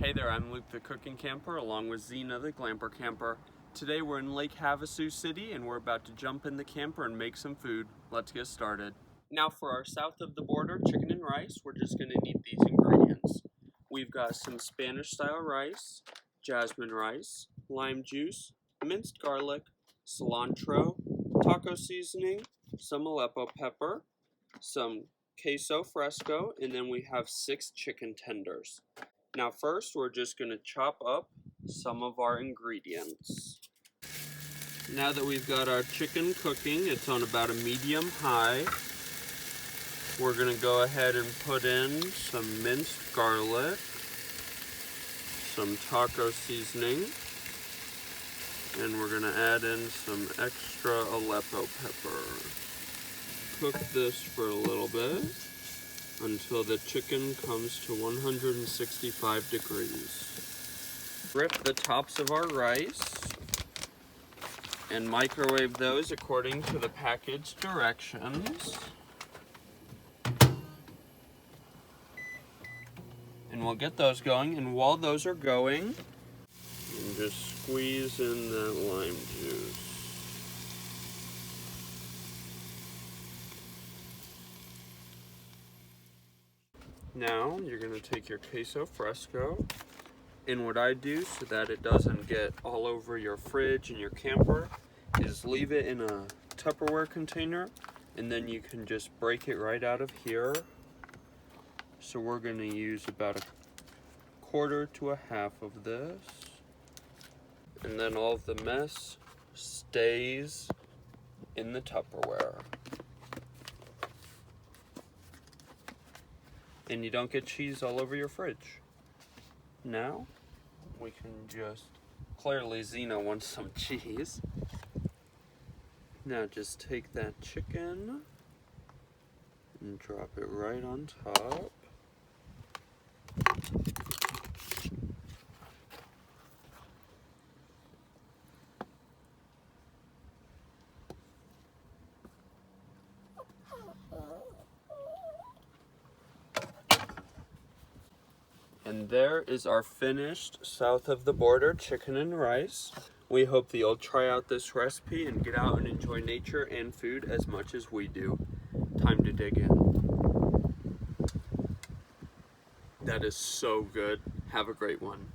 Hey there, I'm Luke the Cookin Camper along with Zena the Glamper Camper. Today we're in Lake Havasu City and we're about to jump in the camper and make some food. Let's get started. Now for our south of the border chicken and rice, we're just going to need these ingredients. We've got some Spanish style rice, jasmine rice, lime juice, minced garlic, cilantro, taco seasoning, some Aleppo pepper, some queso fresco, and then we have 6 chicken tenders. Now first, we're just going to chop up some of our ingredients. Now that we've got our chicken cooking, it's on about a medium high. We're going to go ahead and put in some minced garlic, some taco seasoning, and we're going to add in some extra Aleppo pepper. Cook this for a little bit until the chicken comes to 165 degrees. Rip the tops of our rice and microwave those according to the package directions. And we'll get those going, and while those are going, just squeeze in that lime juice. Now, you're going to take your queso fresco, and what I do so that it doesn't get all over your fridge and your camper is leave it in a Tupperware container, and then you can just break it right out of here. So we're going to use about a quarter to a half of this, and then all of the mess stays in the Tupperware. And you don't get cheese all over your fridge. Now, we can just, clearly Zena wants some cheese. Now just take that chicken and drop it right on top. And there is our finished south of the border chicken and rice. We hope that you'll try out this recipe and get out and enjoy nature and food as much as we do. Time to dig in. That is so good. Have a great one.